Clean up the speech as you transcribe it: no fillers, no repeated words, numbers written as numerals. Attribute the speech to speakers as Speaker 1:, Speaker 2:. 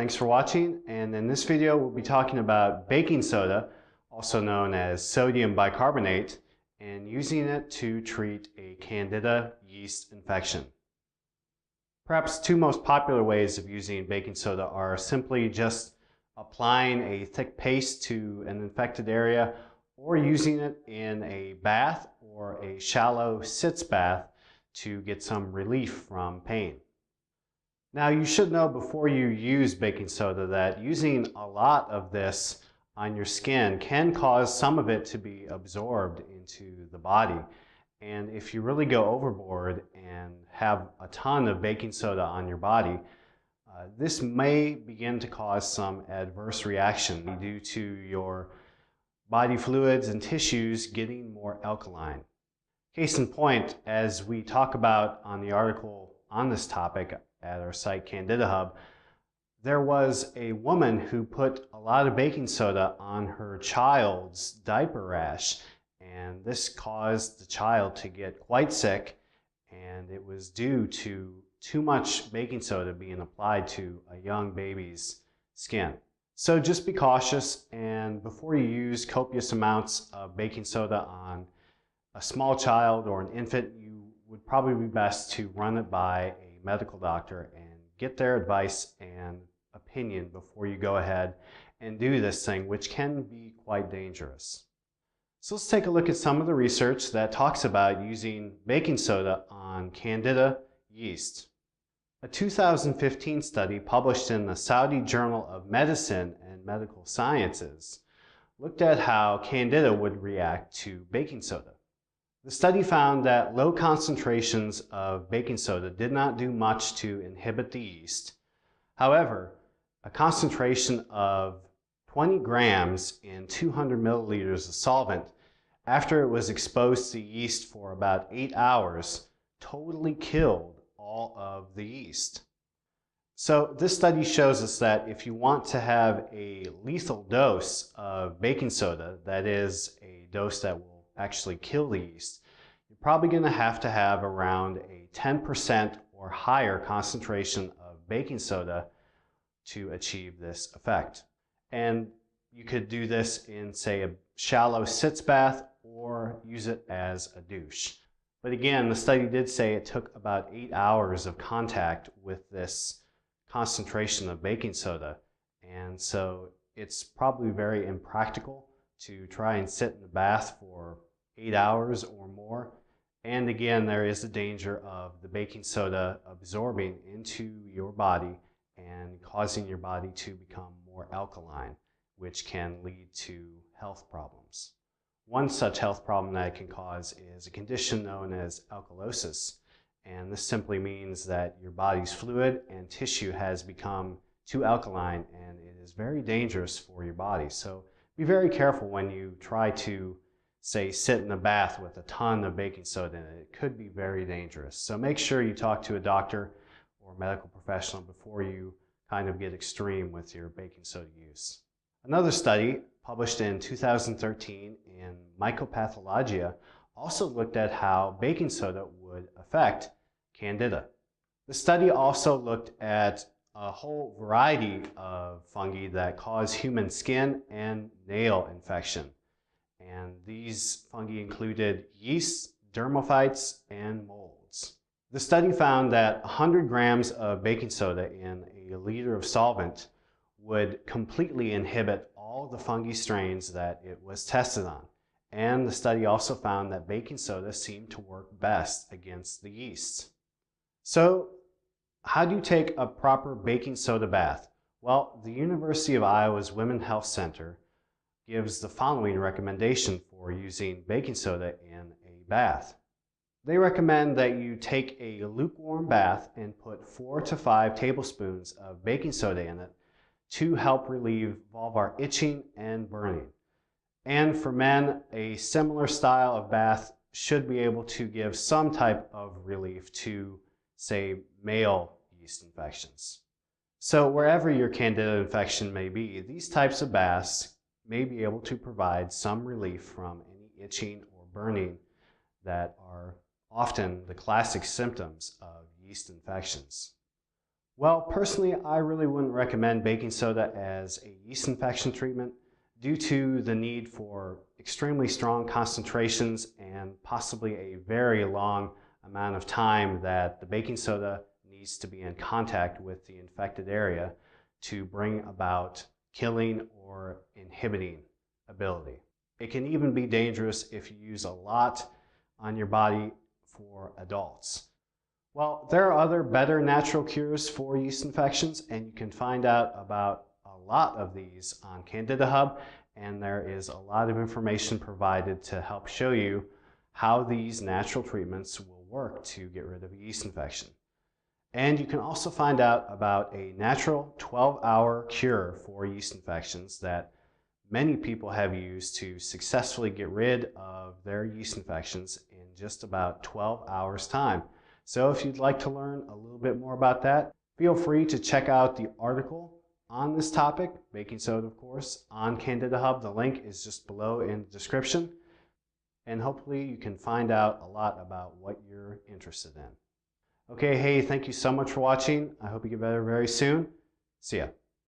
Speaker 1: thanks for watching, and in this video we'll be talking about baking soda, also known as sodium bicarbonate, and using it to treat a Candida yeast infection. Perhaps two most popular ways of using baking soda are simply just applying a thick paste to an infected area, or using it in a bath or a shallow sitz bath to get some relief from pain. Now, you should know before you use baking soda that using a lot of this on your skin can cause some of it to be absorbed into the body. And if you really go overboard and have a ton of baking soda on your body, this may begin to cause some adverse reaction due to your body fluids and tissues getting more alkaline. Case in point, as we talk about on the article on this topic at our site Candida Hub, there was a woman who put a lot of baking soda on her child's diaper rash, and this caused the child to get quite sick, and it was due to too much baking soda being applied to a young baby's skin. So just be cautious, and before you use copious amounts of baking soda on a small child or an infant, you would probably be best to run it by a medical doctor and get their advice and opinion before you go ahead and do this thing, which can be quite dangerous. So let's take a look at some of the research that talks about using baking soda on Candida yeast. A 2015 study published in the Saudi Journal of Medicine and Medical Sciences looked at how Candida would react to baking soda. The study found that low concentrations of baking soda did not do much to inhibit the yeast. However, a concentration of 20 grams in 200 milliliters of solvent after it was exposed to yeast for about 8 hours totally killed all of the yeast. So this study shows us that if you want to have a lethal dose of baking soda, that is a dose that will actually kill the yeast, you're probably going to have around a 10% or higher concentration of baking soda to achieve this effect. And you could do this in, say, a shallow sitz bath or use it as a douche. But again, the study did say it took about 8 hours of contact with this concentration of baking soda. And so it's probably very impractical to try and sit in the bath for 8 hours or more. And again, there is the danger of the baking soda absorbing into your body and causing your body to become more alkaline, which can lead to health problems. One such health problem that it can cause is a condition known as alkalosis, and this simply means that your body's fluid and tissue has become too alkaline, and it is very dangerous for your body. So be very careful when you try to, say, sit in a bath with a ton of baking soda in it. It could be very dangerous. So make sure you talk to a doctor or medical professional before you kind of get extreme with your baking soda use. Another study published in 2013 in Mycopathologia also looked at how baking soda would affect Candida. The study also looked at a whole variety of fungi that cause human skin and nail infection. And these fungi included yeast, dermophytes, and molds. The study found that 100 grams of baking soda in a liter of solvent would completely inhibit all the fungi strains that it was tested on. And the study also found that baking soda seemed to work best against the yeast. So how do you take a proper baking soda bath? Well, the University of Iowa's Women's Health Center gives the following recommendation for using baking soda in a bath. They recommend that you take a lukewarm bath and put 4 to 5 tablespoons of baking soda in it to help relieve vulvar itching and burning. And for men, a similar style of bath should be able to give some type of relief to, say, male yeast infections. So wherever your Candida infection may be, these types of baths may be able to provide some relief from any itching or burning that are often the classic symptoms of yeast infections. Well, personally, I really wouldn't recommend baking soda as a yeast infection treatment due to the need for extremely strong concentrations and possibly a very long amount of time that the baking soda needs to be in contact with the infected area to bring about killing or inhibiting ability. It can even be dangerous if you use a lot on your body for adults. Well, there are other better natural cures for yeast infections, and you can find out about a lot of these on Candida Hub, and there is a lot of information provided to help show you how these natural treatments will work to get rid of a yeast infection. And you can also find out about a natural 12-hour cure for yeast infections that many people have used to successfully get rid of their yeast infections in just about 12 hours time. So if you'd like to learn a little bit more about that, feel free to check out the article on this topic, baking soda of course, on Candida Hub. The link is just below in the description. And hopefully you can find out a lot about what you're interested in. Okay, hey, thank you so much for watching. I hope you get better very soon. See ya.